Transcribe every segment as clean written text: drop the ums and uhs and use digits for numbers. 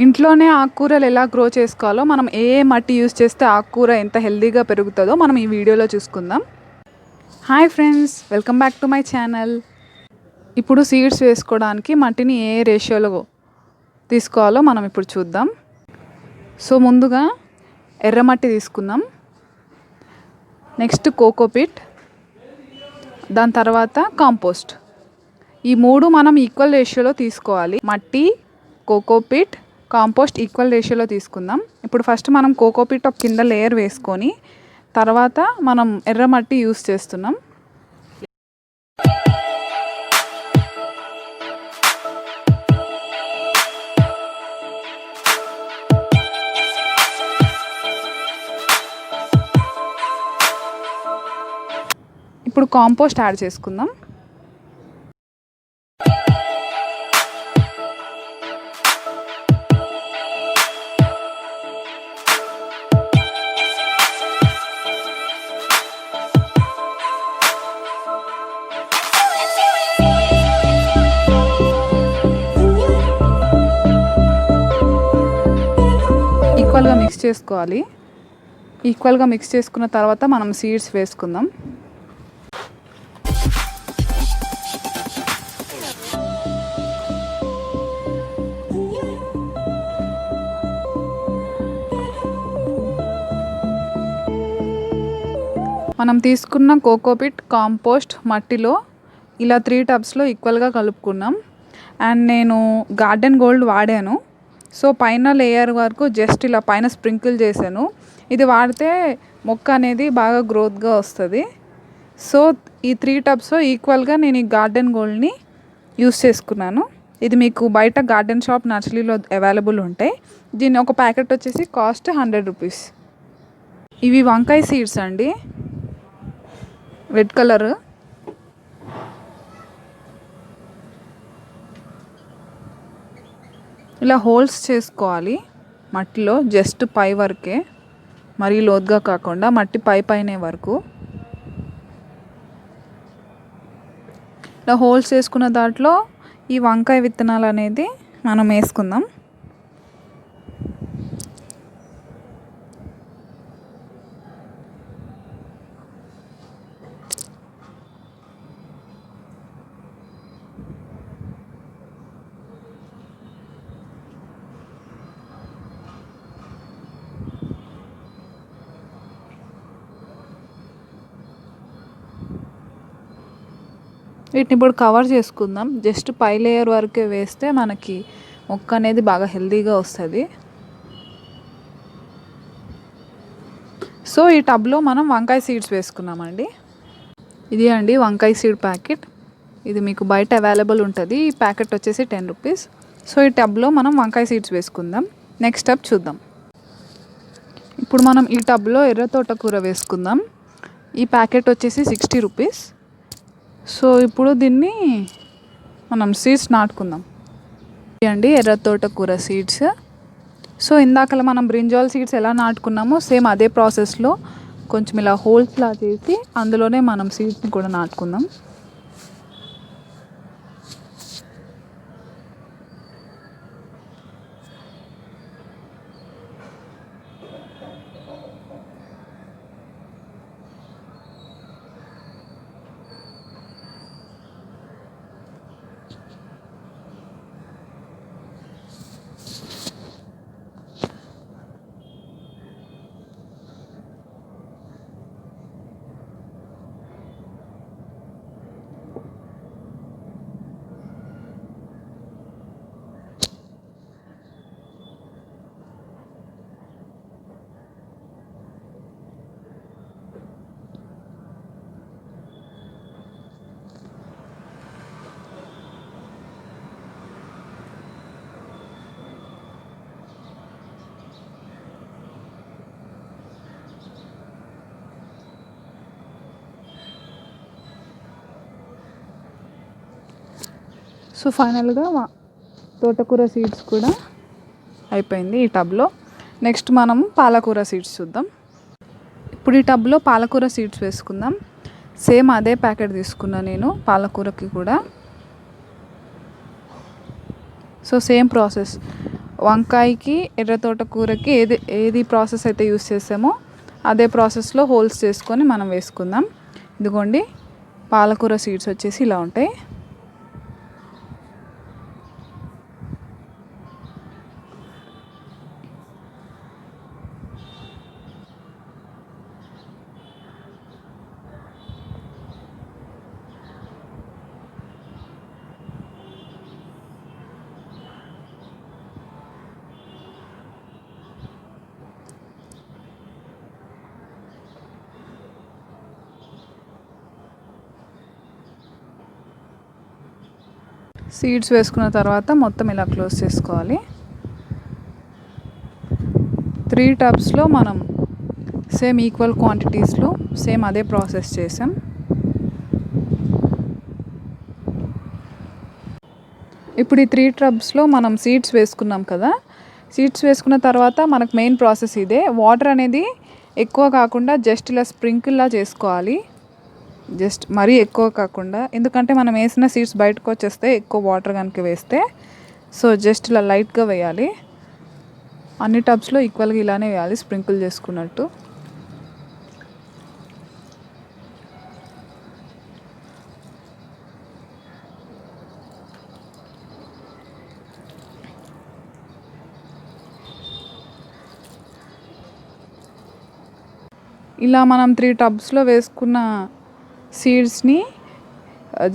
ఇంట్లోనే ఆకుకూరలు ఎలా గ్రో చేసుకోవాలో, మనం ఏ మట్టి యూస్ చేస్తే ఆకుకూర ఎంత హెల్తీగా పెరుగుతుందో మనం ఈ వీడియోలో చూసుకుందాం. Hi friends, welcome back to my channel. ఇప్పుడు సీడ్స్ వేసుకోవడానికి మట్టిని ఏ రేషియోలో తీసుకోవాలో మనం ఇప్పుడు చూద్దాం. సో ముందుగా ఎర్రమట్టి తీసుకుందాం, నెక్స్ట్ కోకోపీట్, దాని తర్వాత కాంపోస్ట్. ఈ మూడు మనం ఈక్వల్ రేషియోలో తీసుకోవాలి. మట్టి, కోకోపీట్, కాంపోస్ట్ ఈక్వల్ రేషియోలో తీసుకుందాం. ఇప్పుడు ఫస్ట్ మనం కోకోపీట్ ఒక కింద లేయర్ వేసుకొని తర్వాత మనం ఎర్రమట్టి యూస్ చేస్తున్నాం. ఇప్పుడు కాంపోస్ట్ యాడ్ చేసుకుందాం. ఈక్వల్గా మిక్స్ చేసుకోవాలి. ఈక్వల్గా మిక్స్ చేసుకున్న తర్వాత మనం సీడ్స్ వేసుకుందాం. మనం తీసుకున్న కోకోపీట్, కాంపోస్ట్ మట్టిలో ఇలా 3 టబ్స్లో ఈక్వల్గా కలుపుకున్నాం. అండ్ నేను గార్డెన్ గోల్డ్ వాడాను. సో పైన లేయర్ వరకు జస్ట్ ఇలా పైన స్ప్రింకిల్ చేశాను. ఇది వాడితే మొక్క అనేది బాగా గ్రోత్గా వస్తుంది. సో ఈ 3 టబ్స్లో ఈక్వల్గా నేను ఈ గార్డెన్ గోల్డ్ని యూస్ చేసుకున్నాను. ఇది మీకు బయట గార్డెన్ షాప్ నర్సరీలో అవైలబుల్ ఉంటాయి. దీని ఒక ప్యాకెట్ వచ్చేసి కాస్ట్ 100 రూపీస్. ఇవి వంకాయ సీడ్స్ అండి, రెడ్ కలర్. ఇలా హోల్స్ చేసుకోవాలి మట్టిలో, జస్ట్ పై వరకే, మరీ లోతుగా కాకుండా మట్టి పైనే వరకు. ఇలా హోల్స్ చేసుకున్న దాంట్లో ఈ వంకాయ విత్తనాలు అనేది మనం వేసుకుందాం. వీటిని ఇప్పుడు కవర్ చేసుకుందాం. జస్ట్ పై లేయర్ వరకే వేస్తే మనకి మొక్క అనేది బాగా హెల్తీగా వస్తుంది. సో ఈ టబ్లో మనం వంకాయ సీడ్స్ వేసుకున్నామండి. ఇది అండి వంకాయ సీడ్ ప్యాకెట్. ఇది మీకు బయట అవైలబుల్ ఉంటుంది. ఈ ప్యాకెట్ వచ్చేసి 10 రూపీస్. సో ఈ టబ్లో మనం వంకాయ సీడ్స్ వేసుకుందాం. నెక్స్ట్ టబ్ చూద్దాం. ఇప్పుడు మనం ఈ టబ్లో ఎర్ర తోటకూర వేసుకుందాం. ఈ ప్యాకెట్ వచ్చేసి 60 రూపీస్. సో ఇప్పుడు దీన్ని మనం సీడ్స్ నాటుకుందాం. అండి ఎర్ర తోటకూర సీడ్స్. సో ఇందాక మనం బ్రింజాల్ సీడ్స్ ఎలా నాటుకున్నామో సేమ్ అదే ప్రాసెస్లో కొంచెం ఇలా హోల్స్లా చేసి అందులోనే మనం సీడ్స్ని కూడా నాటుకుందాం. సో ఫైనల్గా తోటకూర సీడ్స్ కూడా అయిపోయింది ఈ టబ్లో. నెక్స్ట్ మనం పాలకూర సీడ్స్ చూద్దాం. ఇప్పుడు ఈ టబ్లో పాలకూర సీడ్స్ వేసుకుందాం. సేమ్ అదే ప్యాకెట్ తీసుకున్నా నేను పాలకూరకి కూడా. సో సేమ్ ప్రాసెస్, వంకాయకి ఎర్ర తోటకూరకి ఏది ప్రాసెస్ అయితే యూస్ చేసామో అదే ప్రాసెస్లో హోల్స్ చేసుకొని మనం వేసుకుందాం. ఇదిగోండి పాలకూర సీడ్స్ వచ్చేసి ఇలా ఉంటాయి. సీడ్స్ వేసుకున్న తర్వాత మొత్తం ఇలా క్లోజ్ చేసుకోవాలి. 3 టబ్స్లో మనం సేమ్ ఈక్వల్ క్వాంటిటీస్లో సేమ్ అదే ప్రాసెస్ చేసాం. ఇప్పుడు ఈ 3 టబ్స్లో మనం సీడ్స్ వేసుకున్నాం కదా. సీడ్స్ వేసుకున్న తర్వాత మనకు మెయిన్ ప్రాసెస్ ఇదే. వాటర్ అనేది ఎక్కువ కాకుండా జస్ట్ ఇలా స్ప్రింకిల్లా చేసుకోవాలి. జస్ట్ మరీ ఎక్కువ కాకుండా, ఎందుకంటే మనం వేసిన సీడ్స్ బయటకు వచ్చేస్తే ఎక్కువ వాటర్ కనుక వేస్తే. సో జస్ట్ ఇలా లైట్గా వేయాలి. అన్ని టబ్స్లో ఈక్వల్గా ఇలానే వేయాలి, స్ప్రింకిల్ చేసుకున్నట్టు. ఇలా మనం 3 టబ్స్లో వేసుకున్న సీడ్స్ని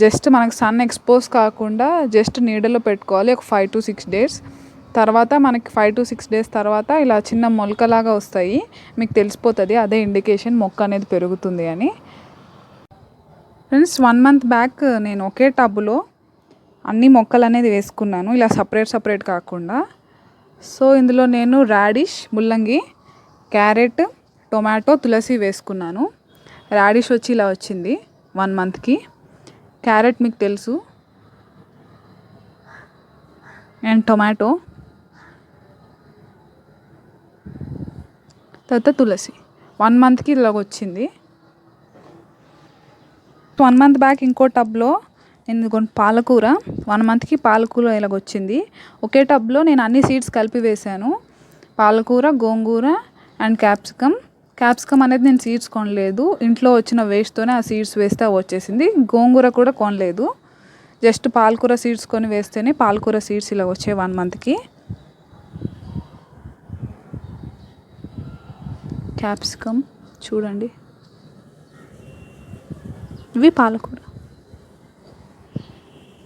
జస్ట్ మనకు సన్ ఎక్స్పోజ్ కాకుండా జస్ట్ నీడలో పెట్టుకోవాలి ఒక 5 to 6 days. తర్వాత మనకి 5 to 6 days తర్వాత ఇలా చిన్న మొలకలాగా వస్తాయి. మీకు తెలిసిపోతుంది, అదే ఇండికేషన్ మొక్క అనేది పెరుగుతుంది అని. ఫ్రెండ్స్ 1 month బ్యాక్ నేను ఒకే టబ్లో అన్ని మొక్కలు అనేది వేసుకున్నాను, ఇలా సపరేట్ కాకుండా. సో ఇందులో నేను రాడిష్, ముల్లంగి, క్యారెట్, టొమాటో, తులసి వేసుకున్నాను. రాడిష్ వచ్చి ఇలా వచ్చింది 1 monthకి. క్యారెట్ మీకు తెలుసు, అండ్ టొమాటో, తర్వాత తులసి 1 monthకి ఇలాగ వచ్చింది. 1 month బ్యాక్ ఇంకో టబ్లో నేను పాలకూర 1 monthకి పాలకూర ఇలాగ వచ్చింది. ఒకే టబ్లో నేను అన్ని సీడ్స్ కలిపి వేసాను. పాలకూర, గోంగూర అండ్ క్యాప్సికమ్ అనేది నేను సీడ్స్ కొనలేదు, ఇంట్లో వచ్చిన వేస్ట్తోనే ఆ సీడ్స్ వేస్తే వచ్చేసింది. గోంగూర కూడా కొనలేదు, జస్ట్ పాలకూర సీడ్స్ కొని వేస్తేనే పాలకూర సీడ్స్ ఇలా వచ్చాయి 1 monthకి. క్యాప్సికమ్ చూడండి, ఇవి పాలకూర.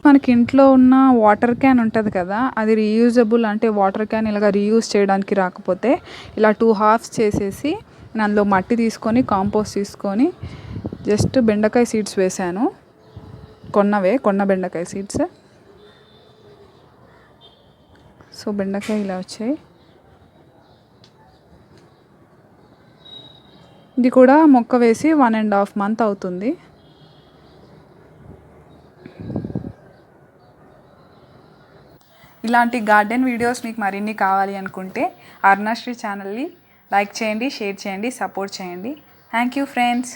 మనకి ఇంట్లో ఉన్న వాటర్ క్యాన్ ఉంటుంది కదా, అది రీయూజబుల్, అంటే వాటర్ క్యాన్ ఇలాగ రీయూజ్ చేయడానికి రాకపోతే ఇలా 2 halves చేసేసి నేను అందులో మట్టి తీసుకొని కాంపోస్ట్ తీసుకొని జస్ట్ బెండకాయ సీడ్స్ వేసాను. కొన్న బెండకాయ సీడ్స్. సో బెండకాయ ఇలా వచ్చాయి. ఇది కూడా మొక్క వేసి 1.5 month అవుతుంది. ఇలాంటి గార్డెన్ వీడియోస్ మీకు మరిన్ని కావాలి అనుకుంటే అరుణశ్రీ ఛానల్ని లైక్ చేయండి, షేర్ చేయండి, సపోర్ట్ చేయండి. Thank you friends.